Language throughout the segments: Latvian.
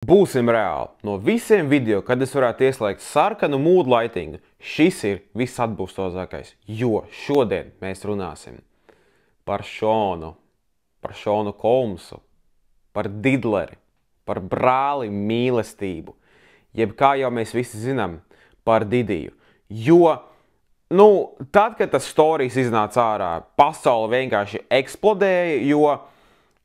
Būsim reāli. No visiem video, kad es varētu ieslēgt sarkanu mood lightingu, šis ir visatbūstozākais, jo šodien mēs runāsim par Šonu Kolmsu, par Didleri, par brāli mīlestību, jeb kā jau mēs visi zinām, par Didiju. Jo, tad, kad tas storijas iznāca ārā, pasaule vienkārši eksplodēja, jo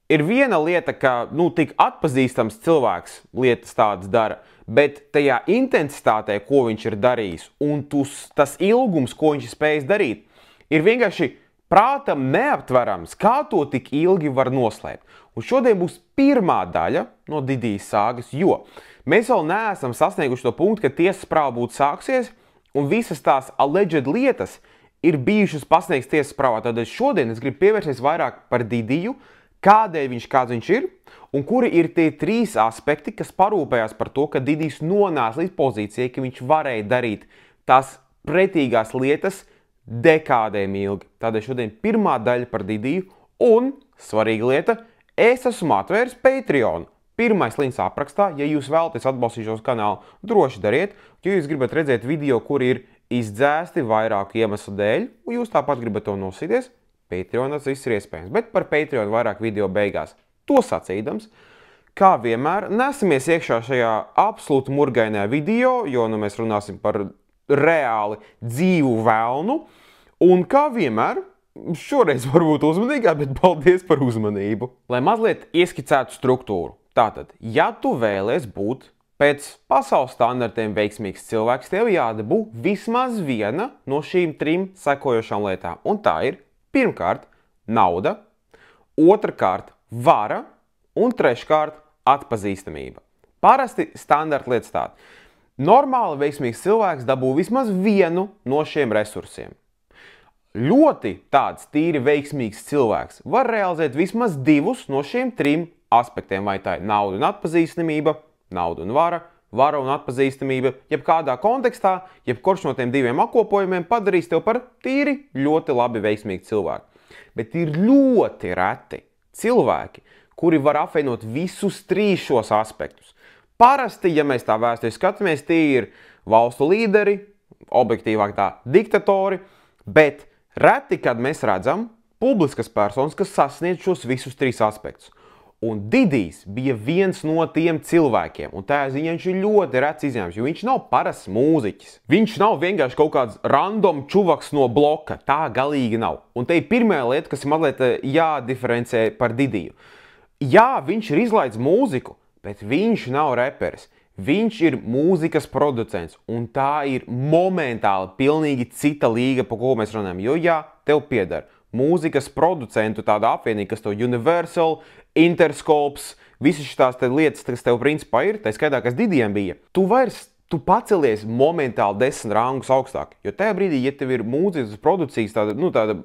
ir viena lieta, ka, tik atpazīstams cilvēks lietas tādas dara, bet tajā intensitātē, ko viņš ir darījis, un tas ilgums, ko viņš ir spējis darīt, ir vienkārši prātam neaptverams, kā to tik ilgi var noslēpt. Un šodien būs pirmā daļa no Didijas sāgas, jo mēs vēl neesam sasnieguši to punktu, ka tiesas prāva būtu sāksies, un visas tās alleged lietas ir bijušas pasniegts tiesas prāvā. Tādēļ šodien es gribu pievērsties vairāk par Didiju, kādēļ kāds viņš ir, un kuri ir tie trīs aspekti, kas parūpējās par to, ka Didijs nonāca līdz pozīcijai, ka viņš varēja darīt tās pretīgās lietas dekādēm ilgi. Tādēļ šodien pirmā daļa par Didiju, un svarīga lieta, es esmu atvēris Patreon. Pirmais links aprakstā, ja jūs vēlaties atbalstīt šo kanālu, droši dariet, ja jūs gribat redzēt video, kuri ir izdzēsti vairāku iemeslu dēļ, un jūs tāpat gribat to nosīties, Patreon tas viss ir iespējams, bet par Patreon vairāk video beigās. To sacīdams, kā vienmēr, nesamies iekšā šajā absolūti murgainajā video, jo mēs runāsim par reāli dzīvu velnu, un kā vienmēr, šoreiz varbūt uzmanīgāk, bet paldies par uzmanību. Lai mazliet ieskicētu struktūru. Tātad, ja tu vēlies būt pēc pasaules standartiem veiksmīgs cilvēks, tev jādabū vismaz viena no šīm trim sekojošām lietām, un tā ir pirmkārt, nauda, otrkārt, vara un treškārt, atpazīstamība. Parasti standarta lietas tāda. Normāli veiksmīgs cilvēks dabū vismaz vienu no šiem resursiem. Ļoti tāds tīri veiksmīgs cilvēks var realizēt vismaz divus no šiem trim aspektiem, vai tā ir nauda un atpazīstamība, nauda un vara un atpazīstamība, jebkādā kontekstā, jebkurš no tiem diviem apkopojumiem padarīs tev par tīri ļoti labi veiksmīgu cilvēku. Bet ir ļoti reti cilvēki, kuri var apvienot visus trīs šos aspektus. Parasti, ja mēs tā vēsturiski skatāmies, tie ir valstu līderi, objektīvāk tā diktatori, bet reti, kad mēs redzam publiskas personas, kas sasniedz šos visus trīs aspektus. Un Didijs bija viens no tiem cilvēkiem, un tā ziņā viņš ir ļoti rets izņēmums, jo viņš nav parasts mūziķis. Viņš nav vienkārši kaut kāds random čuvaks no bloka, tā galīgi nav. Un te ir pirmā lieta, kas ir mazliet jādiferencē par Didiju. Jā, viņš ir izlaidis mūziku, bet viņš nav reperis. Viņš ir mūzikas producents, un tā ir momentāli pilnīgi cita līga, par ko mēs runājam. Jo jā, tev pieder mūzikas producentu tāda apvienība, kas tev Universal, Interscopes, visas šitās lietas, kas tev principā ir, tā skaitā, kas Didijam bija. Tu pacelies momentāli 10 rangus augstāk, jo tajā brīdī, ja tev ir mūzikas producijas tāda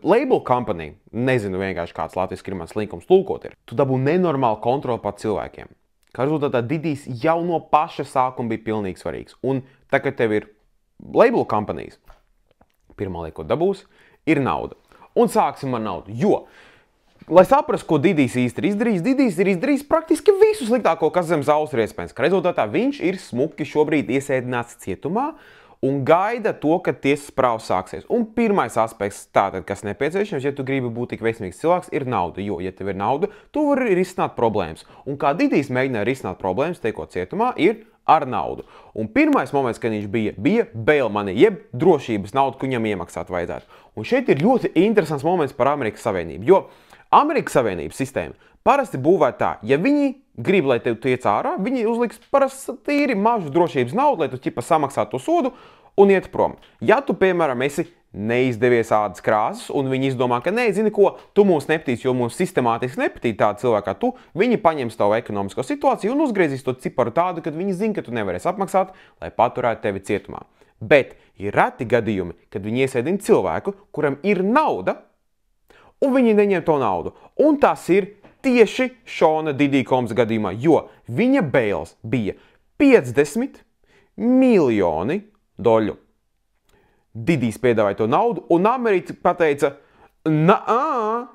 label company, nezinu vienkārši kāds latviski ir mans linkums tulkot ir, tu dabū nenormāli kontroli pār cilvēkiem. Kā rezultātā Didijs jau no paša sākuma bija pilnīgi svarīgs. Un tā, kad tev ir label companies, pirmā lieta, ko dabūs, ir nauda. Un sāksim ar naudu, jo, lai saprastu, ko Didijs īsti ir izdarījis, Didijs ir izdarījis praktiski visu sliktāko, kas zem saules ir iespējams. Kā rezultātā viņš ir smuki šobrīd iesēdināts cietumā un gaida to, kad tiesas prāva sāksies. Un pirmais aspekts, tātad, kas nepieciešams, ja tu gribi būt tik veiksmīgs cilvēks, ir nauda. Jo, ja tev ir nauda, tu vari risināt problēmas. Un kā Didijs mēģināja risināt problēmas, tiekot cietumā, ir ar naudu. Un pirmais moments, kad viņš bija bail money, jeb drošības nauda, ko viņam iemaksāt vajadzētu. Un šeit ir ļoti interesants moments par Amerikas Savienību, jo Amerikas Savienības sistēma parasti būvē tā, ja viņi grib, lai tev tiec ārā, viņi uzliks parasti tīri mažu drošības naudu, lai tu ķipa samaksātu to sodu un iet prom. Ja tu, piemēram, esi neizdevies ādas krāsas, un viņi izdomā, ka nē, zini ko, tu mums nepatīc, jo mums sistemātiski nepatīk tāda cilvēka kā tu, viņi paņems tavu ekonomisko situāciju un uzgriezīs to ciparu tādu, kad viņi zina, ka tu nevarēsi apmaksāt, lai paturētu tevi cietumā. Bet ir reti gadījumi, kad viņi iesēdina cilvēku, kuram ir nauda, un viņi neņem to naudu. Un tas ir tieši Šona Didija Kolmsa gadījumā, jo viņa bails bija 50 miljoni doļu. Didijs piedāvāja to naudu, un Amerika pateica,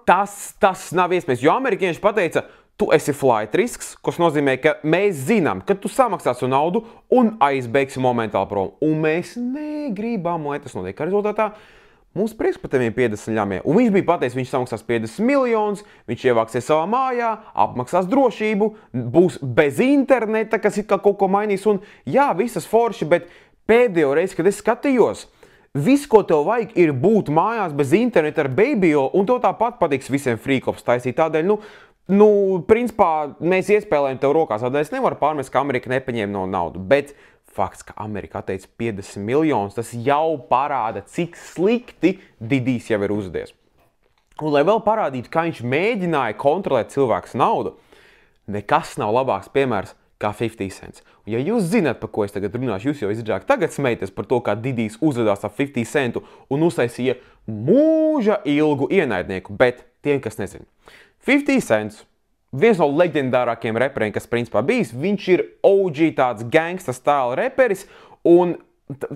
tas nav iespējams, jo amerikieši pateica, tu esi flight risks, kas nozīmē, ka mēs zinām, ka tu samaksās to naudu un aizbeigsi momentāli prom. Un mēs negribam, lai tas notiek. Kā rezultātā mums prieks par teviem 50 ļamiem. Un viņš bija pateicis, viņš samaksās 50 miljonus, viņš ievāksies savā mājā, apmaksās drošību, būs bez interneta, kas ir kaut ko mainīs. Un jā, visas forši, bet pēdējo reizi, kad es skatījos, viss, ko tev vajag, ir būt mājās bez interneta ar Babyo, un tev tāpat patiks visiem frīkops taisīt. Tādēļ, principā, mēs iespēlējam tev rokās, tādēļ es nevaru pārmest, ka Amerika nepaņēma no naudu. Bet fakts, ka Amerika atteica 50 miljonus, tas jau parāda, cik slikti Didijs jau ir uzvedies. Un, lai vēl parādītu, kā viņš mēģināja kontrolēt cilvēks naudu, nekas nav labāks piemērs kā 50 cents. Un, ja jūs zināt, par ko es tagad runāšu, jūs jau izrādāt tagad smēties par to, kā Didijs uzvedās ar 50 centu un uztaisīja mūža ilgu ienaidnieku, bet tiem, kas nezina. 50 Cents, viens no leģendārākiem reperiem, kas principā bijis, viņš ir OG tāds gangsta stila reperis, un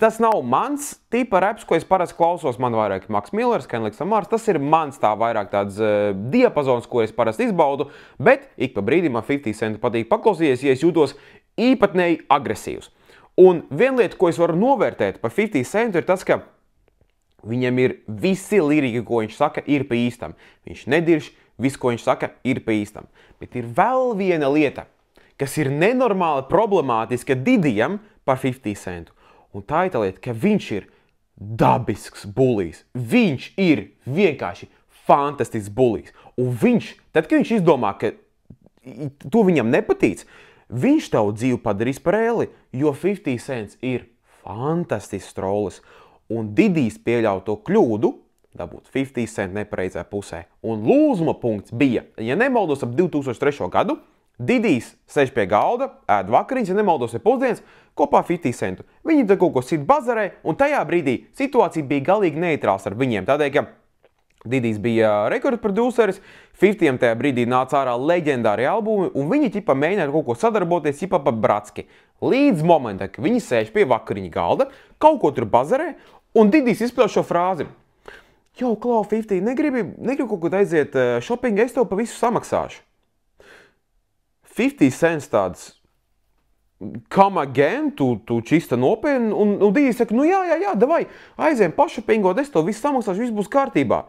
tas nav mans tipa reps, ko es parasti klausos, man vairāk Maks Millers, Kendricks Lamars, tas ir mans tā vairāk tāds diapazons, ko es parasti izbaudu, bet ik pa brīdim man 50 Centu patīk paklausīties, ja es jūtos īpatnēji agresīvs. Un viena lieta, ko es varu novērtēt par 50 Centu, ir tas, ka viņam ir visi liriki, ko viņš saka, ir pa īstam. Viņš nedirš, viss, ko viņš saka, ir pa īstam. Bet ir vēl viena lieta, kas ir nenormāli problemātiska Didijam par 50 Centu. Un tā ir tā lieta, ka viņš ir dabisks bulijs. Viņš ir vienkārši fantastisks bulijs. Un viņš, tad, kad viņš izdomā, ka to viņam nepatīc, viņš tavu dzīvi padarīs par ēli, jo 50 Cents ir fantastisks trollis. Un Didijs pieļauj to kļūdu, dabūt 50 Cent nepareizā pusē. Un lūzuma punkts bija, ja nemaldos ap 2003. Gadu, Didijs sēž pie galda, ēd vakariņas, ja nemaldos ir pusdienas, kopā 50 Centu. Viņi te kaut ko sit bazarē, un tajā brīdī situācija bija galīgi neitrāls ar viņiem. Tādēļ, ka Didijs bija rekordproduceris, 50 tajā brīdī nāca ārā leģendāri albumi, un viņi ķipa mēģināja kaut ko sadarboties ķipa pa bratski. Līdz momentam, ka viņi sēž pie vakariņa galda, kaut ko tur bazarē, un Didijs izpļauj šo frāzi. Jau, Klau, 50, negribi kaut ko aiziet shopping, es tev pa visu samaksāšu. 50 Cents tāds, come again, tu čista nopietni, un Didijs saka, jā, davai, aiziem pašopingot, es tev visu samaksāšu, viss būs kārtībā.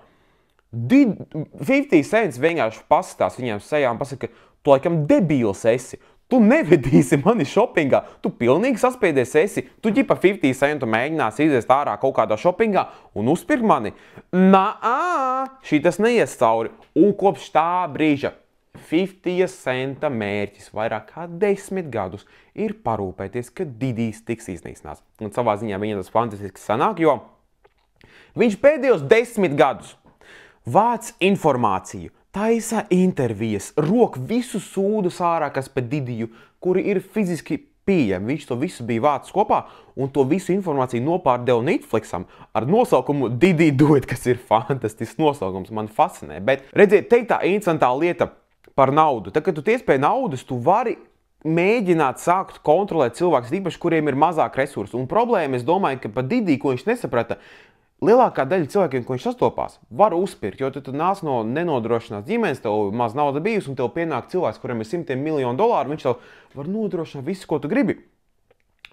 50 Cents vienkārši pasitās viņiem sejām, pasaka, tu laikam debīls esi. Tu nevedīsi mani shoppingā, tu pilnīgi saspiedies esi, tu ģipa 50 Centu mēģinās iziest ārā kaut kādā shoppingā un uzpirkt mani. Šī tas neies cauri. Un kopš tā brīža 50 Centa mērķis vairāk kā 10 gadus ir parūpēties, ka Didijs tiks iznīcināts. Un savā ziņā viņam tas fantastiski sanāk, jo viņš pēdējos 10 gadus vāc informāciju, taisa intervijas, rok visu sūdus ārā, kas pa Didiju, kuri ir fiziski pieejami. Viņš to visu bija vācis kopā un to visu informāciju nopārdeva Netflixam ar nosaukumu Didī Do It, kas ir fantastisks nosaukums, man fascinē. Bet redziet, te tā interesantā lieta par naudu. Tad, kad tu tiec pie naudas, tu vari mēģināt sākt kontrolēt cilvēkus, īpaši, kuriem ir mazāk resursu. Un problēma, es domāju, ka pa Didī, ko viņš nesaprata, lielākā daļa cilvēkiem, ko viņš sastopās, var uzpirkt, jo tu nāc no nenodrošinās ģimenes, tev maz nauda bijusi, un tev pienāk cilvēks, kuriem ir $100 miljonu, viņš tev var nodrošināt visu, ko tu gribi.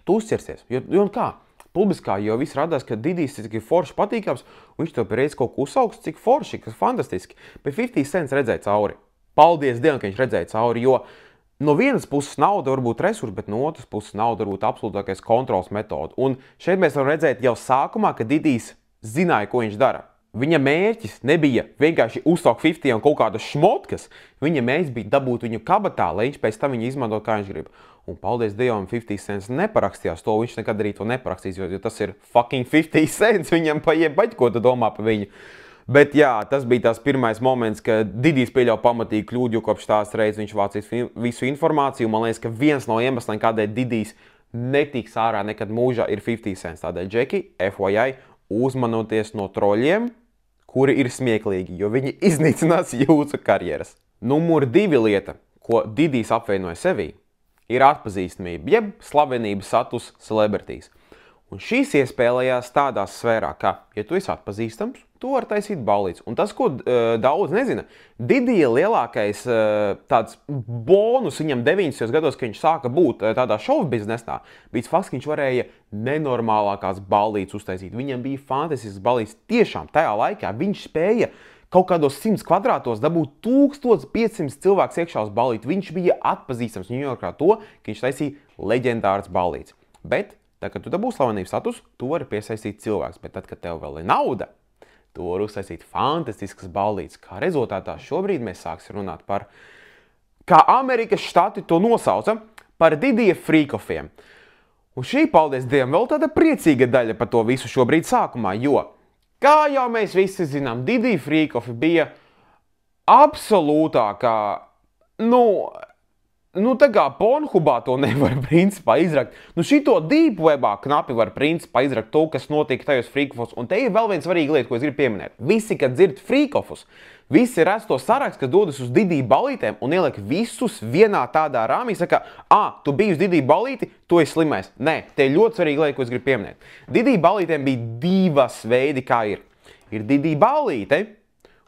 Tu uzķersies, jo kā? Publiskā jau viss radās, ka Didijs ir forši patīkams, un viņš tev reiz kaut ko uzsauks, cik forši, kas fantastiski. Bet 50 Cents redzēja cauri. Paldies Dievam, ka viņš redzēja cauri, jo no vienas puses nauda var būt resursi, bet no otras puses nauda var būt absolūtākais kontrols metoda. Un šeit mēs varam redzēt jau sākumā, ka Didijs zināja, ko viņš dara. Viņa mērķis nebija vienkārši uzsaukt 50 un kaut kādas šmotkas. Viņa mērķis bija dabūt viņu kabatā, lai viņš pēc tam viņu izmantot, kā viņš grib. Un paldies Dievam, 50 Cents neparakstījās to, viņš nekad arī to neparakstīs, jo tas ir fucking 50 Cents, viņam paiet, ko tu domā par viņu. Bet jā, tas bija tās pirmais moments, ka Didijs pieļauj pamatīgi kļūdu, jo kopš tās reizes viņš vācīs visu informāciju. Man liekas, ka viens no iemesliem, kādēļ Didijs netiks ārā nekad mūžā, ir 50 Cents. Tādēļ, Džeki, FYI, uzmanoties no troļiem, kuri ir smieklīgi, jo viņi iznīcinās jūsu karjeras. Numur 2 lieta, ko Didijs apvienoja sevī, ir atpazīstamība, jeb slavenības status celebrities. Un šīs iespēlējās tādā sfērā, ka, ja tu esi atpazīstams, tu vari taisīt ballītes. Un tas, ko daudz nezina, Didija lielākais tāds bonus viņam 90. gados, ka viņš sāka būt tādā šovu biznesā, bija fakts, ka viņš varēja nenormālākās ballītes uztaisīt. Viņam bija fantastisks ballītes. Tiešām tajā laikā viņš spēja kaut kādos 100 kvadrātos dabūt 1500 cilvēks iekšā uz ballīti. Viņš bija atpazīstams Ņujorkā to, ka viņš taisīja leģendārs ballītes. Bet, tad, kad tu dabūsi slavenības status, tu vari piesaistīt cilvēks. Bet tad, kad tev vēl ir nauda, tu vari uztaisīt fantastiskas ballītes. Kā rezultātā šobrīd mēs sāksim runāt par, kā Amerikas štati to nosauca, par Didija frīkofiem. Un šī, paldies Dievam, vēl tāda priecīga daļa par to visu šobrīd sākumā, jo kā jau mēs visi zinām, Didija frīkofi bija absolūtākā, tā kā Pornhubā to nevar principā izrakt. Šito Deep Webā knapi var principā izrakt to, kas notiek tajos frīkofos. Un te ir vēl viens svarīga lieta, ko es gribu pieminēt. Visi, kad dzird frīkofus, visi redz to sarakstu, kas dodas uz Didija ballītēm un ieliek visus vienā tādā rāmī. Saka, tu biji uz Didija ballīti, tu esi slimais. Nē, te ir ļoti svarīga lieta, ko es gribu pieminēt. Didija ballītēm bija divas veidi, kā ir. Ir Didija ballīte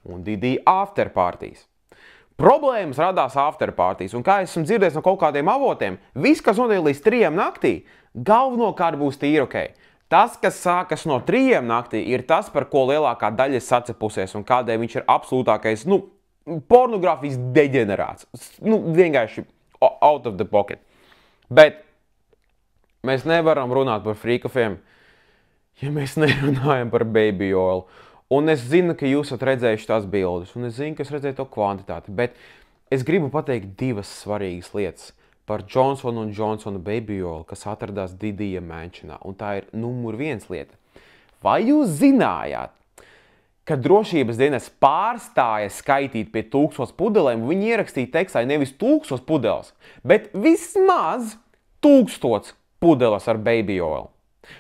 un Didija afterpartijas. Problēmas radās afterpartijas, un kā esmu dzirdējis no kaut kādiem avotiem, viss, kas notiek līdz 3 naktī, galvenokārt būs tīri ok. Tas, kas sākas no 3 naktī, ir tas, par ko lielākā daļa ir sacepusies, un kādēļ viņš ir absolūtākais, pornogrāfijas deģenerāts. Vienkārši out of the pocket. Bet mēs nevaram runāt par frīkofiem, ja mēs nerunājam par baby oil. Un es zinu, ka jūs esat redzējuši tās bildes, un es zinu, ka es redzēju to kvantitāti, bet es gribu pateikt divas svarīgas lietas par Johnson & Johnson baby oil, kas atradās Didija mansionā, un tā ir numur 1 lieta. Vai jūs zinājāt, ka drošības dienas pārstāja skaitīt pie 1000 pudelēm, viņi ierakstīja tekstā nevis 1000 pudeles, bet vismaz 1000 pudeles ar baby oil.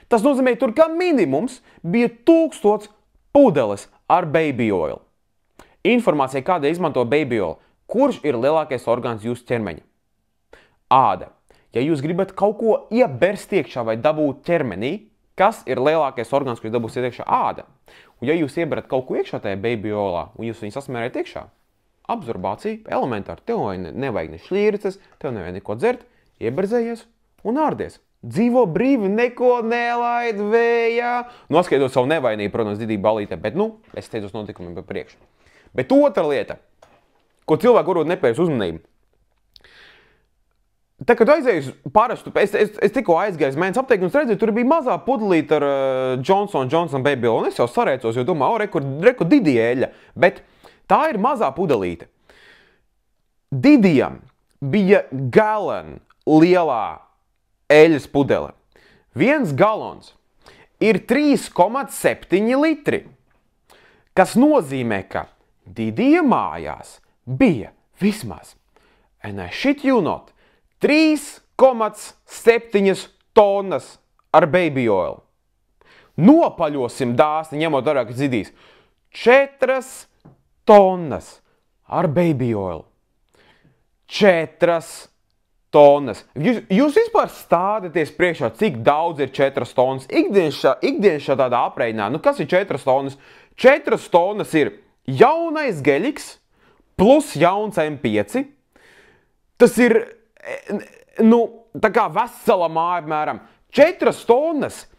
Tas nozīmē, tur kā minimums bija 1000 pudeles ar baby oil. Informācija, kādēļ izmanto baby oil. Kurš ir lielākais orgāns jūsu ķermeņa? Āda. Ja jūs gribat kaut ko ieberst iekšā vai dabūt ķermenī, kas ir lielākais orgāns, ko jūs dabūsiet iekšā? Āda. Un ja jūs ieberat kaut ko iekšā tajā baby oilā un jūs viņu sasmērējat iekšā, absorbācija elementāri. Tev nevajag ne šķīrces, tev nevajag neko dzert, ieberzējies un ārdies. Dzīvo brīvi, neko nelaid vējā. Noskaidrot savu nevainību, protams, Didija ballītē, bet, es teicu notikumiem pa priekšu. Bet otra lieta, ko cilvēki varbūt nepējas uzmanību. Tā, kad aizēju parastu, es tikko aizgāju mēnes apteikti un redzēju, tur bija mazā pudelīte ar Johnson & Johnson baby oil. Un es jau sarēcos, jo domāju, reku Didija eļa. Bet tā ir mazā pudelīte. Didijam bija gallon lielā eļas pudele. 1 galons ir 3,7 litri, kas nozīmē, ka Didija mājās bija vismaz, and I shit you not, 3,7 tonnas ar baby oil. Nopaļosim dāsni, ņemot vērā, ka Didijs 4 tonnas ar baby oil. 4 tonnas. Jūs vispār stādaties priekšā, cik daudz ir 4 tonnas. Ikdienas tādā aprēķinā. Kas ir 4 tonnas? 4 tonnas ir jaunais geļiks plus jauns M5. Tas ir, tā kā vesela māja, apmēram. 4 tonnas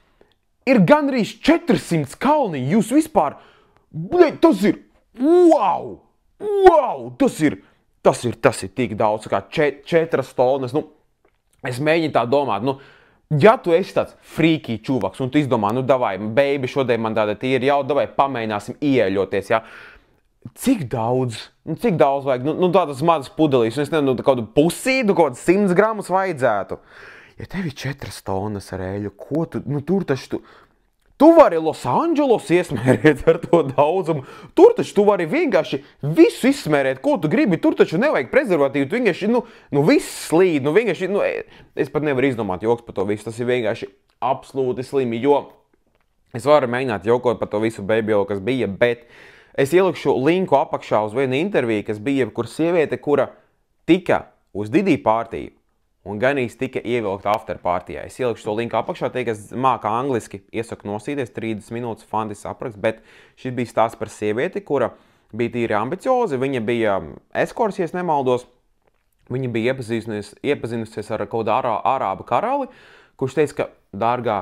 ir gandrīz 400 kalniņi. Jūs vispār, tas ir, wow, tas ir tik daudz, kā 4 tonnas. Es mēģinu tā domāt, ja tu esi tāds frīkī čuvaks, un tu izdomā, davai, baby, šodien man tāda tīri jau, davai, pamēģināsim ieļoties, jā. Cik daudz vajag? Tādas mazas pudelīs, un es nezinu, kādu pusīdu, kaut 100 gramus vajadzētu. Ja tev ir 4 tonnas ar eļu, ko tu, tur taču tu vari Losandželos iesmērēt ar to daudzumu. Tur taču tu vari vienkārši visu izsmērēt, ko tu gribi. Tur taču nevajag prezervatīvu. Tu vienkārši, viss slīd. Vienkārši, es pat nevaru izdomāt joks par to visu. Tas ir vienkārši absolūti slimi, jo es varu mēģināt jokot par to visu baby oil, kas bija, bet es ielikšu linku apakšā uz vienu interviju, kas bija, kur sieviete, kura tika uz Didija partiju, un ganīs tika ievilkta afterpartijā. Es ielikšu to linku apakšā, tie, kas mākā angliski, iesaku nosīties 30 minūtes fantastisks apraksts, bet šis bija stāsts par sievieti, kura bija tīri ambiciozi, viņa bija eskors, ja nemaldos, viņa bija iepazinusies ar kaut kādu ārābu karali, kurš teica, ka, dārgā,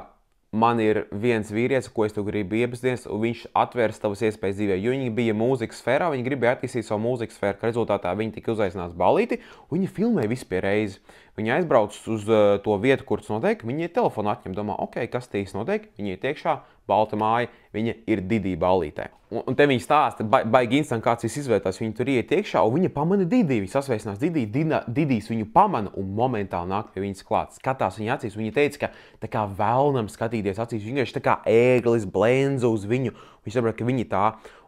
man ir viens vīrietis, ko es tu gribu iepazīties, un viņš atvērs tavas iespējas dzīvē, jo viņi bija mūzikas sfērā, viņi gribēja attīstīt savu mūzikas sfēru, ka rezultātā viņi tika uzaicināts ballīti, un viņi filmēja visu pie reizes. Viņi aizbrauc uz to vietu, kur tas notiek, viņi telefonu atņem, domā, ok, kas tīs notiek, viņi ir tiekšā, balta māja, viņa ir Didī ballītē. Un te viņi stāsta, baigi instant kāds viss izvērtās, viņi tur iet iekšā, un viņa pamana Didī, viņa sasveicinās Didī, Didīs viņu pamana un momentāli nāk pie viņas klāt. Skatās viņa acīs, viņa teica, ka tā kā vēlnam skatīties acīs, viņa vienkārši tā kā ēglis blendza uz viņu, viņš saprot, ka viņa tā.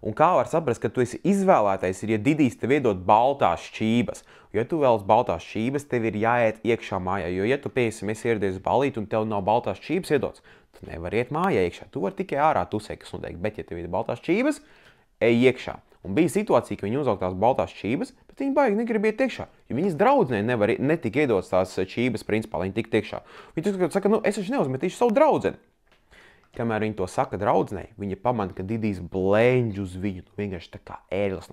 Un kā var saprast, ka tu esi izvēlētais, ir, ja Didīs tev iedod baltās šķības. Ja tu vēlas baltās šķības, tev ir jāiet iekšā mājā, jo ja tu piesim, esi ieradies ballīt un tev nav baltās šķības iedots, tu nevari iet mājā iekšā. Tu vari tikai ārā tusēt, kas notiek, bet ja tev ir baltās šķības, ej iekšā. Un bija situācija, ka viņi uzvelk tās baltās šķības, bet viņi baigi negrib iet iekšā, jo viņas draudzenei netika iedots tās šķības, principā, viņi tik iekšā. Viņi saka, nu, es taču neuzmetīšu savu draudzeni. Kamēr viņi to saka draudzenei, viņa pamana, ka Didīs blēņģ uz viņu, vienkārši tā kā ēglis.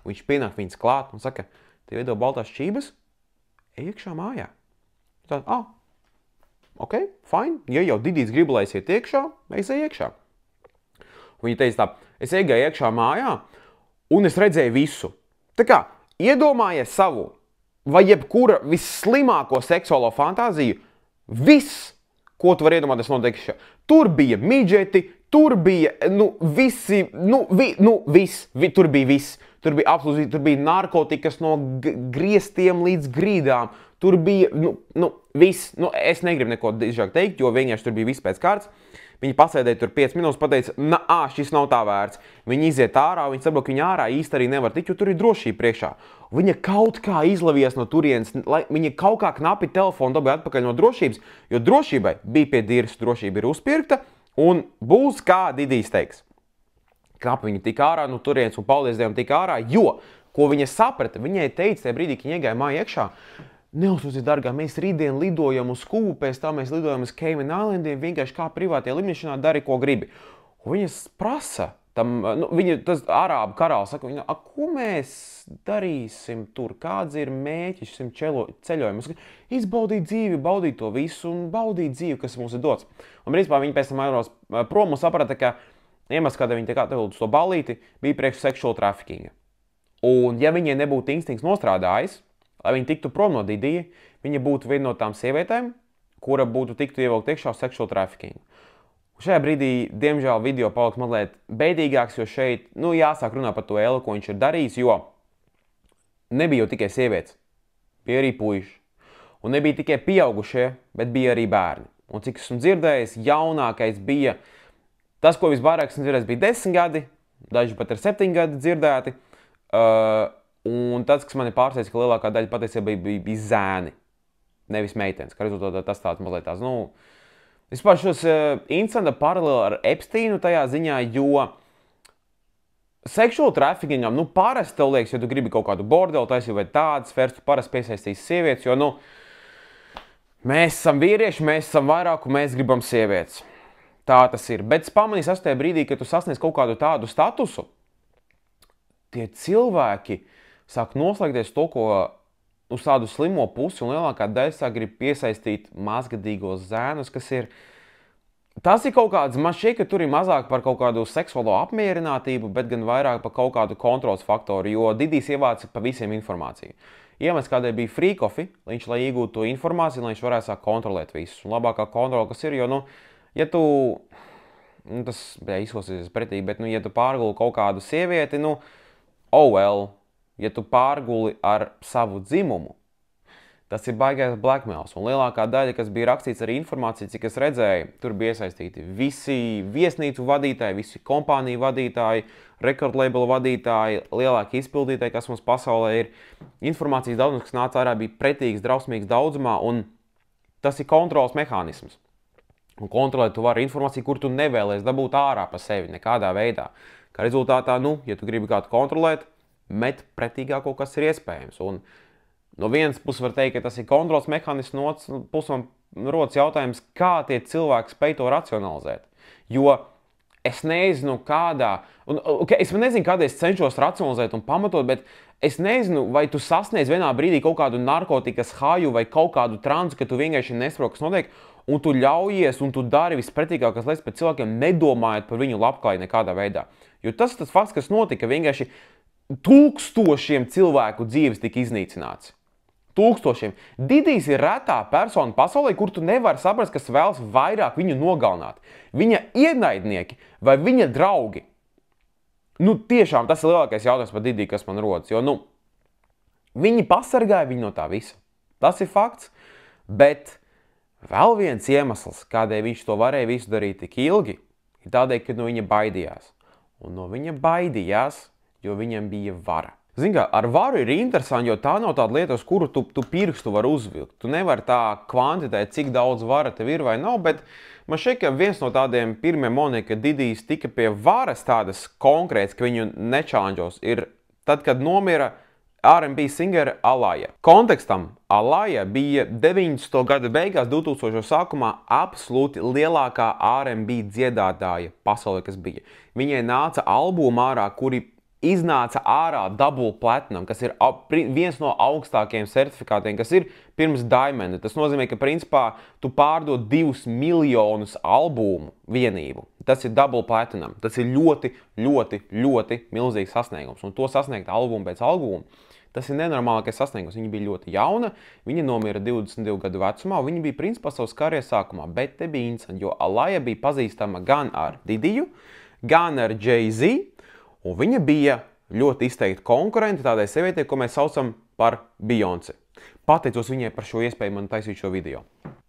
Viņš pienāk viņas klāt un saka, tev iedod baltās šķības, ej iekšā mājā. Tā, ok, fine, ja jau Didīs grib, lai es iet iekšā, es eju iekšā. Viņa teica tā, es iegāju iekšā mājā un es redzēju visu. Tā kā, iedomājies savu vai jebkura visslimāko seksuālo fantāziju, viss, ko tu vari iedomāties notiek iekšā. Tur bija midžeti, tur bija, visi, tur bija viss. Tur bija absolūti, tur bija narkotikas no griestiem līdz grīdām. Tur bija, viss. Es negribu neko dižāk teikt, jo vienkārši tur bija viss pēc kārtas. Viņi pasēdēja tur 5 minūtes, pateica, šis nav tā vērts. Viņi iziet ārā, viņi saprot, ka viņi ārā īsti arī nevar tikt, jo tur ir drošība priekšā. Viņa kaut kā izlavījās no turienes, viņa kaut kā knapi telefonu dabūja atpakaļ no drošības, jo drošībai bija pie dirves, drošība ir uzpirkta un būs kā Didīs teiks. Knapi viņa tika ārā no turienes un paldies Dievam tika ārā, jo, ko viņa saprata, viņai teica tajā brīdī, ka viņa iegāja mājā iekšā, neuzsūdzies, dargā, mēs rītdien lidojam uz Kubu, pēc tā mēs lidojam uz Cayman Islandiem, vienkārši kā privātajā lidmašīnā dari, ko gribi. Un viņas prasa, tas ārābu karāls saka, ko mēs darīsim tur, kāds ir mēķis šim ceļojumam? Izbaudīt dzīvi, baudīt to visu un baudīt dzīvi, kas mums ir dots. Un principā viņi pēc tam aizbrauc prom un saprata, ka iemesls, kādēļ viņi tiek atvilkt uz to ballīti, bija priekš sexual traffickinga. Un ja viņai nebūtu instinkts nostrādājis, lai viņi tiktu prom no Didija, viņa būtu viena no tām sievietēm, kura būtu tiktu ievilkt iekšā sexual trafficking. Šajā brīdī, diemžēl, video paliks mazliet bēdīgāks, jo šeit, jāsāk runāt par to Elu, ko viņš ir darījis, jo nebija jau tikai sievietes, bija arī puiši. Un nebija tikai pieaugušie, bet bija arī bērni. Un cik esmu dzirdējis, jaunākais bija, tas, ko visvairāk esmu dzirdējis, bija 10 gadi, daži pat ir 7 gadi dzirdēti. Un tas, kas mani pārsteidz, ka lielākā daļa patiesībā bija zēni, nevis meitenes. Kā rezultātā tas tāds mazliet tās, vispār šos incidenta paralēli ar Epsteinu tajā ziņā, jo sexual traffingam, parasti tev liekas, ja tu gribi kaut kādu bordelu taisīt vai tādas sfēras, tu parasti piesaistīs sievietes, jo, mēs esam vīrieši, mēs esam vairāk un mēs gribam sievietes. Tā tas ir. Bet es pamanīju tajā brīdī, kad tu sasniedz kaut kādu tādu statusu, tie cilvēki sāk noslēgties to, ko uz tādu slimo pusi, un lielākā daļa sāk grib piesaistīt mazgadīgos zēnus, kas ir... Tas ir kaut kāds, man šķiet, ka tur ir mazāk par kaut kādu seksuālo apmierinātību, bet gan vairāk par kaut kādu kontrols faktoru, jo Didijs ievāca pa visiem informāciju. Iemesls, kādēļ bija free-coffee, lai iegūtu to informāciju, lai viņš varētu sāk kontrolēt visus. Un labākā kontrola, kas ir, jo, ja tu... tas izklausīsies pretīgi, bet, ja tu pārguli kaut kādu sievieti, ja tu pārguli ar savu dzimumu, tas ir baigais blackmails. Un lielākā daļa, kas bija rakstīts arī informācija, cik es redzēju, tur bija iesaistīti visi viesnīcu vadītāji, visi kompāniju vadītāji, rekordlabelu vadītāji, lielākie izpildītāji, kas mums pasaulē ir. Informācijas daudzums, kas nāca ārā, bija pretīgs, drausmīgs daudzumā, un tas ir kontrols mehānisms. Un kontrolēt tu vari informāciju, kur tu nevēlies dabūt ārā pa sevi nekādā veidā. Kā rezultātā, ja tu gribi kādu kontrolēt, met pretīgāko, kas ir iespējams. Un No vienas puses var teikt, ka tas ir kontrols mehānisms, no otras puses man rodas jautājums, kā tie cilvēki spēj to racionalizēt. Jo es nezinu, es nezinu, kādēļ es cenšos racionalizēt un pamatot, bet es nezinu, vai tu sasniedz vienā brīdī kaut kādu narkotikas haju vai kaut kādu transu, ka tu vienkārši nesaproti, kas notiek, un tu ļaujies un tu dari vispretīgākās lietas pret cilvēkiem, nedomājot par viņu labklājību nekādā veidā. Jo tas ir tas fakts, kas notika, vienkārši tūkstošiem cilvēku dzīves tika iznīcināts. Tūkstošiem. Didijs ir retā persona pasaulē, kur tu nevari saprast, kas vēlas vairāk viņu nogalināt. Viņa ienaidnieki vai viņa draugi. Tiešām tas ir lielākais jautājums par Didiju, kas man rodas. Jo, viņi pasargāja viņu no tā visa. Tas ir fakts. Bet vēl viens iemesls, kādēļ viņš to varēja visu darīt tik ilgi, ir tādēļ, ka no viņa baidījās. Un no viņa baidījās, jo viņam bija vara. Zini kā, ar varu ir interesanti, jo tā nav tāda lieta, uz kuru tu pirkstu var uzvilkt. Tu nevari tā kvantitēt, cik daudz vara tev ir vai nav, bet man šķiet, ka viens no tādiem pirmiem monētiem, kad Didijs tika pie varas tādas konkrētas, ka viņu nečāņģos, ir tad, kad nomira R&B singere Alaja. Kontekstam Alaja bija 90. gada beigās, 2000. sākumā absolūti lielākā R&B dziedātāja pasaulē, kas bija. Viņai nāca albuma ārā, kuri iznāca ārā Double Platinum, kas ir viens no augstākajiem certifikātiem, kas ir pirms Diamond. Tas nozīmē, ka principā tu pārdod 2 miljonus albumu vienību. Tas ir Double Platinum. Tas ir ļoti, ļoti, ļoti milzīgs sasniegums. Un to sasniegt albumu pēc albuma, tas ir nenormālākais sasniegums. Viņa bija ļoti jauna, viņa nomira 22 gadu vecumā, un viņa bija principā savas karjeras sākumā. Bet te bija interesanti, jo Alaja bija pazīstama gan ar Didiju, gan ar Jay-Z, un viņa bija ļoti izteikti konkurenti tādai sievietei, ko mēs saucam par Beyoncé. Pateicos viņai par šo iespēju man taisīt šo video.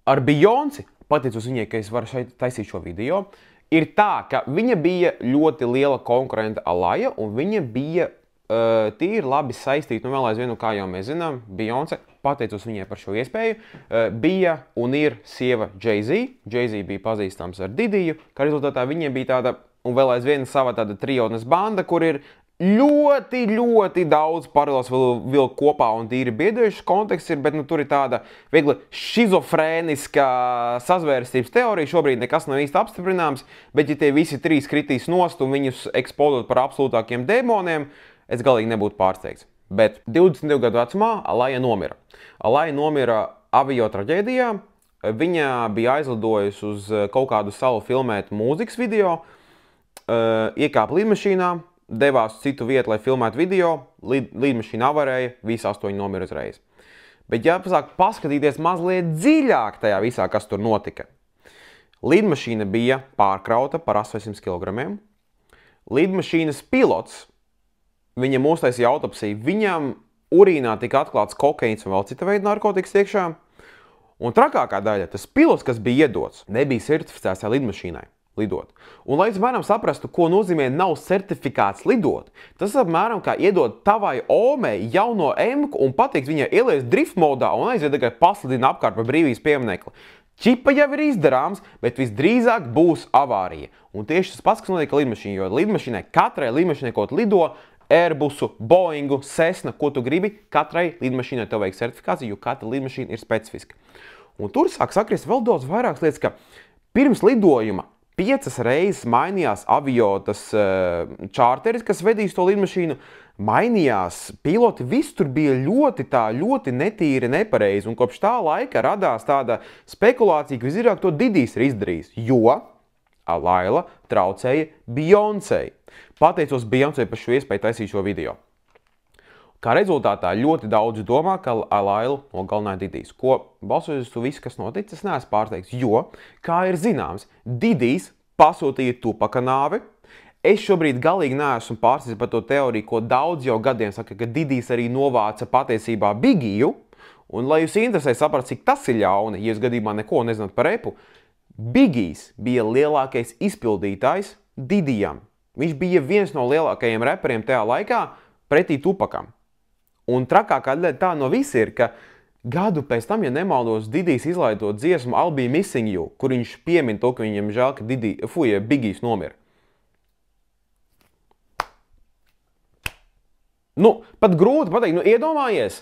Ar Beyoncé, pateicos viņai, ka es varu šeit taisīt šo video, ir tā, ka viņa bija ļoti liela konkurenta Alaja, un viņa bija tīri labi saistīta, vēl aizvien, kā jau mēs zinām, Beyoncé, pateicos viņai par šo iespēju, bija un ir sieva Jay-Z. Jay-Z bija pazīstams ar Didiju, kā rezultātā viņiem bija tāda un vēl aizvien sava tāda trijotnes banda, kur ir ļoti, ļoti daudz paralēls vilk kopā un tīri biedrojušas konteksts ir, bet tur ir tāda viegli šizofrēniska sazvērstības teorija. Šobrīd nekas nav īsti apstiprināms, bet ja tie visi trīs kritīs nost un viņus ekspodot par absolūtākiem demoniem, es galīgi nebūtu pārsteigts. Bet 22 gadu vecumā Alaja nomira. Alaja nomira avio traģēdijā. Viņa bija aizlidojusi uz kaut kādu salu filmēt mūzikas video, iekāpa lidmašīnā, devās uz citu vietu, lai filmētu video, lidmašīna avarēja, visi 8 nomira uzreiz. Bet ja sāk paskatīties mazliet dziļāk tajā visā, kas tur notika. Lidmašīna bija pārkrauta par 800 kg. Lidmašīnas pilots, viņam uztaisīja autopsiju, viņam urīnā tika atklāts kokaīns un vēl cita veida narkotikas iekšā. Un trakākā daļa, tas pilots, kas bija iedots, nebija certificēts lidmašīnai lidot. Un, lai apmēram saprastu, ko nozīmē nav certifikāts lidot, tas apmēram kā iedot tavai omei jauno emku un pateikt viņai ielies drift modā un aiziet tikai paslidina apkārt par brīvības pieminekli. Čipa jau ir izdarāms, bet visdrīzāk būs avārija. Un tieši tas pats, kas notiek lidmašīnai, jo lidmašīnai, katrai lidmašīnai, ko lido, Airbusu, Boeingu, Cessna, ko tu gribi, katrai lidmašīnai tev vajag certifikāciju, jo katra lidmašīna ir specifiska. Un tur sāk sakrist vēl daudz vairākas lietas, ka pirms lidojuma 5 reizes mainījās avio tas čārteris, kas vedīs to lidmašīnu, mainījās piloti, viss tur bija ļoti netīri nepareizi, un kopš tā laika radās tāda spekulācija, ka visdrīzāk to Didijs ir izdarījis, jo Alaila traucēja Beyoncé. Pateicos Beyoncé par šo iespēju taisīt šo video. Kā rezultātā ļoti daudz domā, ka Alailu nogalināja Didijs, ko balsoties uz visu, kas noticis, es neesmu pārsteigts, jo, kā ir zināms, Didijs pasūtīja Tupaka nāvi. Es šobrīd galīgi neesmu pārsteigts par to teoriju, ko daudz jau gadiem saka, ka Didijs arī novāca patiesībā Bigiju, un lai jūs interesē saprast, cik tas ir ļauni, ja jūs gadījumā neko nezināt par repu, Bigijs bija lielākais izpildītājs Didijam. Viņš bija viens no lielākajiem reperiem tajā laikā pretī Tupakam. Un trakākā daļa tā no visa ir, ka gadu pēc tam, ja nemaldos, Didijs izlaid to dziesmu I'll Be Missing You, kur viņš piemin to, ka viņam žēl, ka Bigijs nomira. Pat grūti pateikt, iedomājies,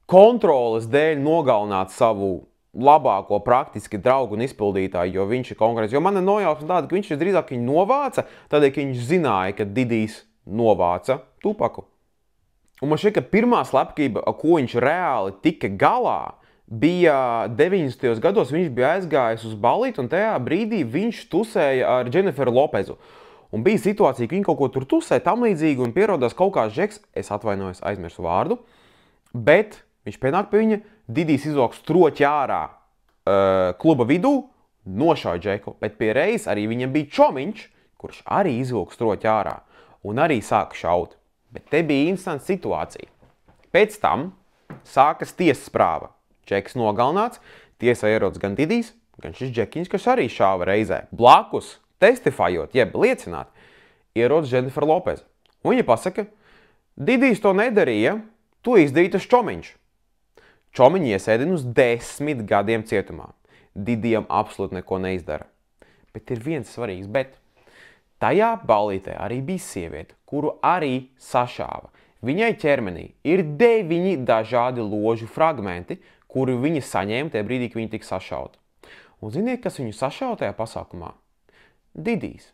kontroles dēļ nogalināt savu labāko praktiski draugu un izpildītāju, jo viņš ir konkurence. Jo man ir nojausma tāda, ka viņš drīzāk viņu novāca, tādēļ, ka viņš zināja, ka Didijs novāca Tupaku. Un man šķiet, ka pirmā slepkība, ar ko viņš reāli tika galā, bija 90. gados. Viņš bija aizgājis uz balīti, un tajā brīdī viņš tusēja ar Jenniferu Lopezu. Un bija situācija, ka viņi kaut ko tur tusēja tam līdzīgi, un pierodās kaut kāds žeks, es atvainojos, aizmirsu vārdu, bet viņš pienāk pie viņa, Didijs izvelk stroķi ārā kluba vidū, nošauja džeku, bet pie reizes arī viņam bija čomiņš, kurš arī izvilk stroķi ārā un arī sāka šaut. Bet te bija instants situācija. Pēc tam sākas tiesas prāva. Džeks nogalināts, tiesā ierodas gan Didijs, gan šis džekiņš, kas arī šāva reizē. Blakus, testifējot, jeb liecināt, ierodas Jennifer Lopez. Un viņa pasaka, Didijs to nedarīja, to izdarīja tas čomiņš. Čomiņu iesēdina uz 10 gadiem cietumā. Didijam absolūti neko neizdara. Bet ir viens svarīgs bet. Tajā ballītē arī bija sieviete, kuru arī sašāva. Viņai ķermenī ir 9 dažādi ložu fragmenti, kuru viņa saņēma tajā brīdī, kad viņa tika sašauta. Un ziniet, kas viņu sašauta tajā pasākumā? Didijs.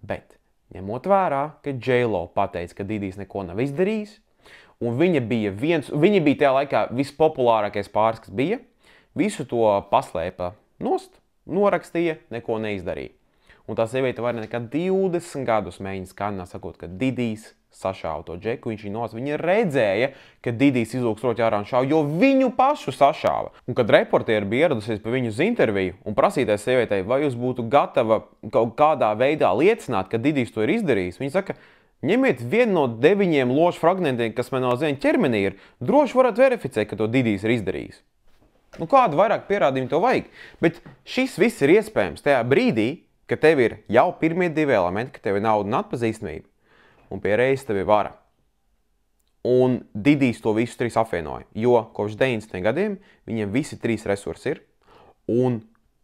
Bet, ņemot vērā, ka J-Lo pateica, ka Didijs neko nav izdarījis, un viņa bija tajā laikā vispopulārākais pāris, kas bija, visu to paslēpa nost, norakstīja, neko neizdarīja. Un tā sieviete var nekā 20 gadus mēģina skandināt, sakot, ka Didijs sašāva to džeku, viņš viņu nos, viņa redzēja, ka Didijs izlūk stroķi ārā un šāva, jo viņu pašu sašāva. Un kad reportieri bija ieradusies pie viņu uz interviju un prasītais sievietei, vai jūs būtu gatava kaut kādā veidā liecināt, ka Didijs to ir izdarījis, viņa saka, ņemiet vienu no 9 ložu fragmentiem, kas man no ziņa ķermenī ir, droši varat verificēt, ka to Didijs ir izdarījis. Nu, kādu vairāk pierādījumu to vajag? Bet šis viss ir iespējams tajā brīdī, ka tev ir jau pirmie 2 elementi, ka tev ir nauda un atpazīstamība, un pie reizes tev ir vara. Un Didijs to visu 3 apvienoja, jo kopš 90. gadiem viņiem visi 3 resursi ir, un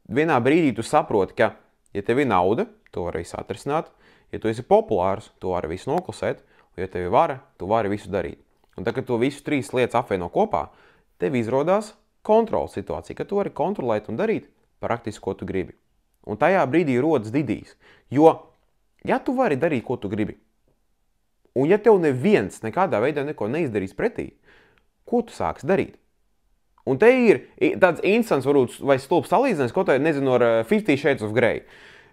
vienā brīdī tu saproti, ka, ja tev ir nauda, to var visu atrisināt, ja tu esi populārs, to var visu noklusēt, un ja tev ir vara, tu vari visu darīt. Un tā, kad to visu 3 lietas apvieno kopā, tev izrodās kontrolas situācija, ka tu vari kontrolēt un darīt praktiski, ko tu gribi. Un tajā brīdī rodas Didijs, jo, ja tu vari darīt, ko tu gribi, un ja tev neviens nekādā veidā neko neizdarīs pretī, ko tu sāksi darīt? Un te ir tāds instants, varbūt, vai stulbs salīdzinājums, ko tā, nezinu, ar 50 Shades of Grey.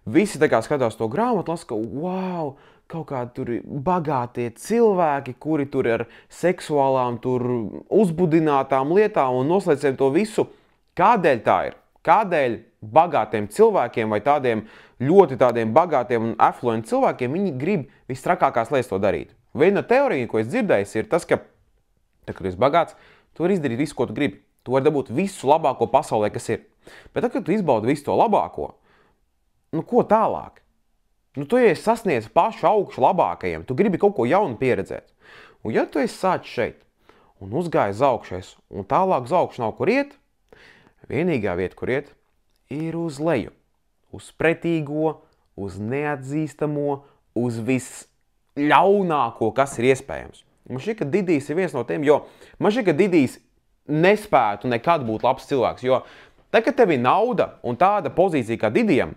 Visi tā kā skatās to grāmatu, lasa, ka, wow, kaut kādi tur bagātie cilvēki, kuri tur ar seksuālām, tur uzbudinātām lietām un noslēdzēm to visu. Kādēļ tā ir? Kādēļ bagātiem cilvēkiem vai tādiem ļoti tādiem bagātiem un affluent cilvēkiem viņi grib visstrakākās lietas to darīt? Viena teorija, ko es dzirdējis, ir tas, ka, kad tu esi bagāts, tu vari izdarīt visu, ko tu gribi. Tu vari dabūt visu labāko pasaulē, kas ir. Bet tad, kad tu izbaudi visu to labāko, nu ko tālāk? Nu tu esi sasniedz pašu augšu labākajiem, tu gribi kaut ko jaunu pieredzēt. Un ja tu esi sācis šeit un uzgājis augšais un tālāk uz augšu nav kur iet, vienīgā vieta, kur iet, ir uz leju. Uz pretīgo, uz neatzīstamo, uz visļaunāko, kas ir iespējams. Man šķiet, ka Didijs ir viens no tiem, jo man šķiet, ka Didijs nespētu nekad būt labs cilvēks, jo tad, kad tev ir nauda un tāda pozīcija kā Didijam,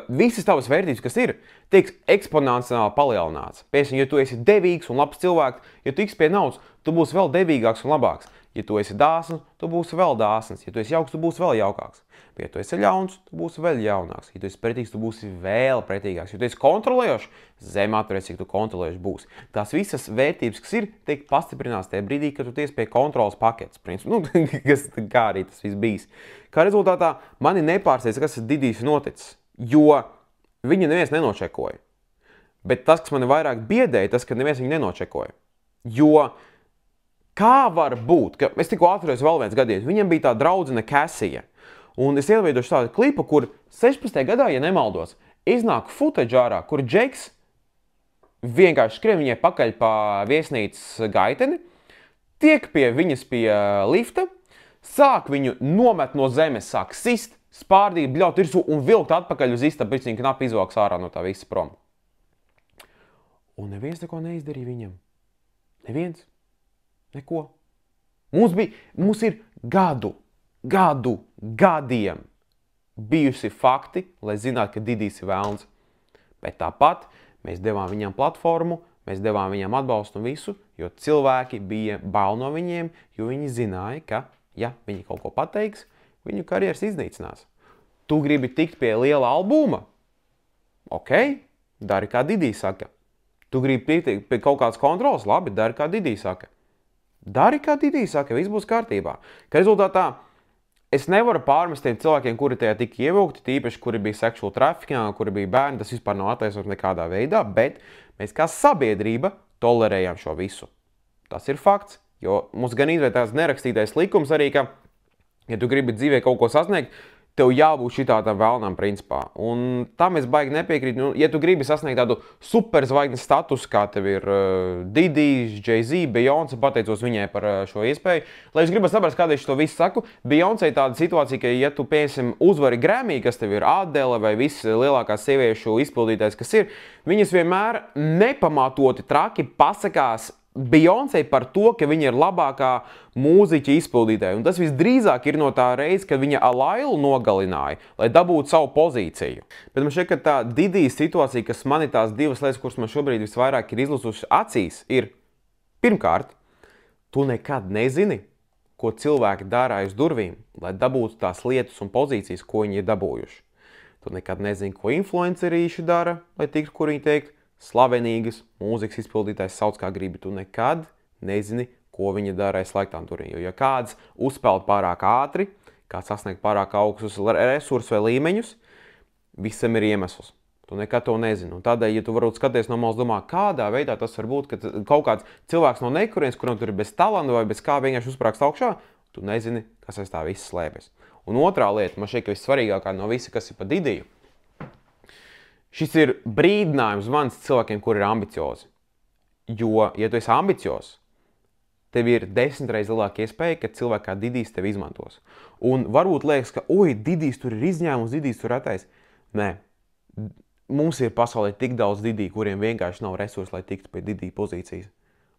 visas tavas vērtības, kas ir, tiek eksponenciāli palielināts. Piemēram, ja tu esi devīgs un labs cilvēks, ja tu tiks pie naudas, tu būsi vēl devīgāks un labāks. Ja tu esi dāsns, tu būsi vēl dāsns. Ja tu esi jauks, tu būsi vēl jaukāks. Ja tu esi ļauns, tu būsi vēl ļaunāks. Ja tu esi pretīgs, tu būsi vēl pretīgāks. Ja tu esi kontrolējošs, zemā turēs, cik tu kontrolējošs būsi. Tās visas vērtības, kas ir, tiek pastiprināts tajā brīdī, kad tu tiec pie kontrolas paketes. Nu, kā arī tas viss bijis. Kā rezultātā mani nepārsteidz, kas ir Didijs noticis, jo viņa neviens nenočekoja. Bet tas, kas mani vairāk biedēja, tas, ka neviens viņu nenočekoja. Jo kā var būt, ka es tikko atceros vēl viens gadījums, viņam bija tā draudzene Casija, un es ielveidošu tādu klipu, kur 16. gadā, ja nemaldos, iznāk footage ārā, kur Džeks vienkārši skrien viņai pakaļ pa viesnīcas gaiteni, tiek pie viņas pie lifta, sāk viņu nomet no zemes, sāk sist, spārdīt, bļaut virsū un vilkt atpakaļ uz istabu, pēc viņa knapi izvalks ārā no tā visa prom. Un neviens neko neizdarīja viņam. Neviens. Neko. Mums ir gadiem bijusi fakti, lai zinātu, ka Didijs ir velns. Bet tāpat mēs devām viņam platformu, mēs devām viņam atbalstu un visu, jo cilvēki bija bail no viņiem, jo viņi zināja, ka, ja viņi kaut ko pateiks, viņu karjeras iznīcinās. Tu gribi tikt pie liela albuma? Ok, dari kā Didijs saka. Tu gribi tikt pie kaut kādas kontrolas? Labi, dari kā Didijs saka. Dari kā Didijs saka, viss būs kārtībā. Ka rezultātā es nevaru pārmest tiem cilvēkiem, kuri tajā tika ievilkti, tīpaši, kuri bija sexual trafficking, kuri bija bērni, tas vispār nav attaisnots nekādā veidā, bet mēs kā sabiedrība tolerējām šo visu. Tas ir fakts, jo mums gan izvēl tās nerakstītais likums arī, ka, ja tu gribi dzīvē kaut ko sasniegt, tev jābūt šitādam vēlnam principā. Un tam es baigi nepiekrītu. Nu, ja tu gribi sasniegt tādu superzvaigznes statusu, kā tev ir Didijs, Jay-Z, Beyoncé, pateicos viņai par šo iespēju. Lai jūs gribat saprast, kādēļ es to visu saku, Beyoncé ir tāda situācija, ka, ja tu, piemēram, uzvari Grammy, kas tev ir Adele vai viss lielākās sieviešu izpildītājs, kas ir, viņas vienmēr nepamatoti traki pasakās Beyoncé par to, ka viņa ir labākā mūziķa izpildītāja. Un tas visdrīzāk ir no tā reizes, kad viņa Alailu nogalināja, lai dabūtu savu pozīciju. Bet man šķiet, ka tā Didijas situācija, kas man ir tās divas lietas, kuras man šobrīd visvairāk ir izlasušas acīs, ir pirmkārt, tu nekad nezini, ko cilvēki dara aiz durvīm, lai dabūtu tās lietas un pozīcijas, ko viņi ir dabūjuši. Tu nekad nezini, ko influencerīši dara, lai tiktu, kur viņi teikt, slavenīgas mūzikas izpildītājs sauc kā gribi, tu nekad nezini, ko viņa dara aiz slēgtām durvīm. Jo, ja kāds uzpeld pārāk ātri, kāds sasniegt pārāk augstus resursus vai līmeņus, visam ir iemesls. Tu nekad to nezini. Un tādēļ, ja tu varbūt skaties no malas domā, kādā veidā tas var būt, ka kaut kāds cilvēks no nekurienes, kuram tur ir bez talanta vai bez kā vienkārši uzsprāgst augšā, tu nezini, kas aiz tā viss slēpjas. Un otrā lieta, man šķiet, ka vissvarīgākā no visa, kas ir pa Didiju, šis ir brīdinājums mans cilvēkiem, kuri ir ambiciozi. Jo, ja tu esi ambiciozs, tev ir 10 reizes lielāka iespēja, ka cilvēki kā Didijs tevi izmantos. Un varbūt liekas, ka, oi, Didijs tur ir izņēmums, Didijs tur retais. Nē, mums ir pasaulē tik daudz Didiju, kuriem vienkārši nav resursi, lai tiktu pie Didija pozīcijas.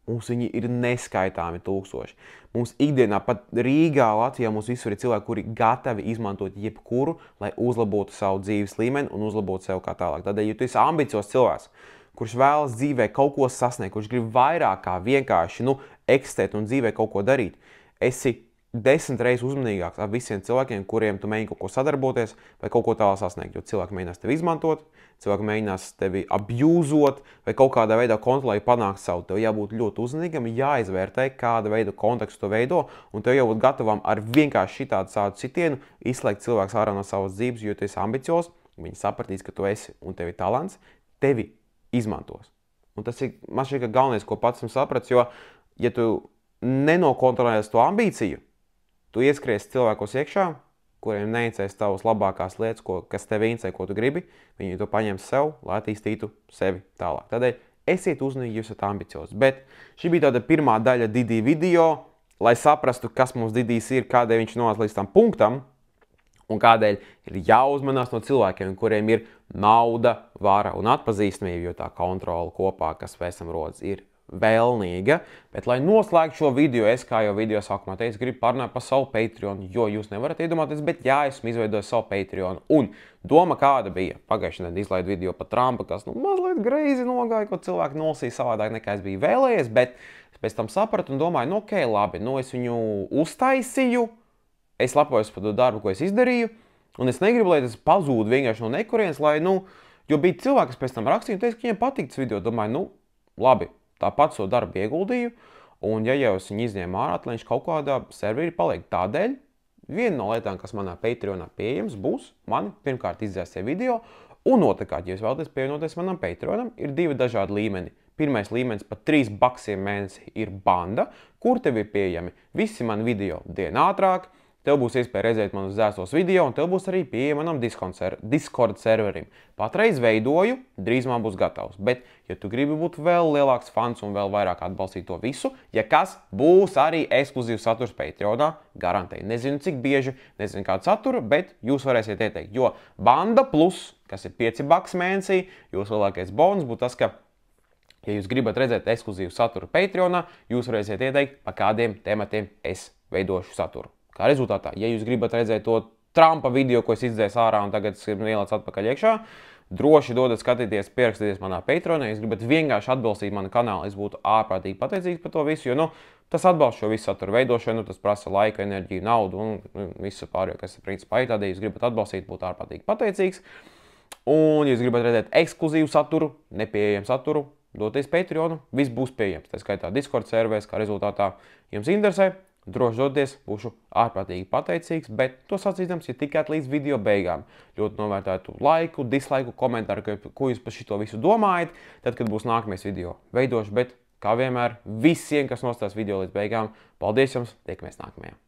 Mums viņi ir neskaitāmi tūkstoši. Mums ikdienā, pat Rīgā, Latvijā, mums visur ir cilvēki, kuri gatavi izmantot jebkuru, lai uzlabotu savu dzīves līmeni un uzlabotu sev kā tālāk. Tādēļ, ja tu esi ambiciozs cilvēks, kurš vēlas dzīvē kaut ko sasniegt, kurš grib vairāk kā vienkārši eksistēt un dzīvē kaut ko darīt, esi 10 reizes uzmanīgāks ar visiem cilvēkiem, kuriem tu mēģini kaut ko sadarboties vai kaut ko tālāk sasniegt. Jo cilvēki mēģinās tevi izmantot, cilvēki mēģinās tevi abjūzot vai kaut kādā veidā kontrolēt, panākt savu. Tev jābūt ļoti uzmanīgam, jāizvērtē, kāda veida kontekstu tu veido, un tev jābūt gatavam ar vienkārši šitādu citienu izslēgt cilvēks ārā no savas dzīves, jo tu esi ambiciozs, viņi sapratīs, ka tu esi un tev ir talants, tevi izmantos. Un tas ir, man šķiet, ka galvenais, ko pats esmu sapratis, jo, ja tu nenokontrolēsi to ambīciju, tu ieskries cilvēkos iekšā, kuriem neinteresēs tavas labākās lietas, kas tev interesē, ko tu gribi, viņi to paņems sev, lai attīstītu sevi tālāk. Tādēļ esiet uzmanīgi, jūs esat ambiciozi. Bet šī bija tāda pirmā daļa Didija video, lai saprastu, kas mums Didijs ir, kādēļ viņš nonāca līdz tam punktam, un kādēļ ir jāuzmanās no cilvēkiem, kuriem ir nauda, vara un atpazīstamība, jo tā kontrola kopā, kas pēc tam rodas, ir vēlnīga. Bet, lai noslēgtu šo video, es, kā jau video sākumā teicu, gribu parunāt par savu Patreon, jo jūs nevarat iedomāties, bet jā, esmu izveidojis savu Patreon. Un doma kāda bija? Pagājušajā nedēļā izlaidu video par Trumpa, kas mazliet greizi nogāja, ko cilvēki nolasīja savādāk nekā es biju vēlējies, bet es pēc tam sapratu un domāju, ok, labi, es viņu uztaisīju, es lepojos par to darbu, ko es izdarīju, un es negribu, lai tas pazūd vienkārši no nekurienes, lai, jo bija cilvēki, kas pēc tam rakstīja un teica, ka viņiem patīk tas video, domāju, labi. Tāpat savu darbu ieguldīju, un ja jau es viņu izņēmu ārā, tad viņš kaut kādā serverī paliek. Tādēļ viena no lietām, kas manā Patreonā pieejams, būs mani pirmkārt izdzēstie video, un otrkārt, ja jūs vēlaties pievienoties manam Patreonam, ir divi dažādi līmeni. Pirmais līmenis par $3 mēnesī ir banda, kur tev ir pieejami visi mani video dienu ātrāk. Tev būs iespēja redzēt manus dzēstos video, un tev būs arī pieeja manam Discord serverim. Patreiz veidoju, drīzumā būs gatavs. Bet, ja tu gribi būt vēl lielāks fans un vēl vairāk atbalstīt to visu, ja kas, būs arī ekskluzīvs saturs Patreonā, garantēju. Nezinu, cik bieži, nezinu kādu saturu, bet jūs varēsiet ieteikt. Jo Banda Plus, kas ir $5 mēnesī, jūsu lielākais bonus būtu tas, ka Ja jūs gribat redzēt ekskluzīvu saturu Patreonā, jūs varēsiet ieteikt, pa kādiem tematiem es veidošu saturu. Kā rezultātā, ja jūs gribat redzēt to Trumpa video, ko es izdzēsu ārā un tagad es ielaicu atpakaļ iekšā, droši dodat skatīties, pierakstieties manā Patreonā. Ja jūs gribat vienkārši atbalstīt manu kanālu, es būtu ārprātīgi pateicīgs par to visu, jo, tas atbalsta šo visu saturu veidošanu, tas prasa laiku, enerģiju, naudu un visu pārējo, kas principā ir tādēļ, ja jūs gribat atbalstīt, būtu ārprātīgi pateicīgs. Un, ja jūs gribat redzēt ekskluzīvu saturu, nepieejamu saturu, doties Patreonu, viss būs pieejams. Tā skaitā Discord servēs, kā rezultātā jums interesē, droši doties, būšu ārprātīgi pateicīgs, bet to sacīdams, ja tikāt līdz video beigām. Ļoti novērtētu laiku, dislaiku, komentāru, ko jūs par šito visu domājat, tad, kad būs nākamais video veidošu, bet, kā vienmēr, visiem, kas nostās video līdz beigām, paldies jums, tiekamies nākamajā.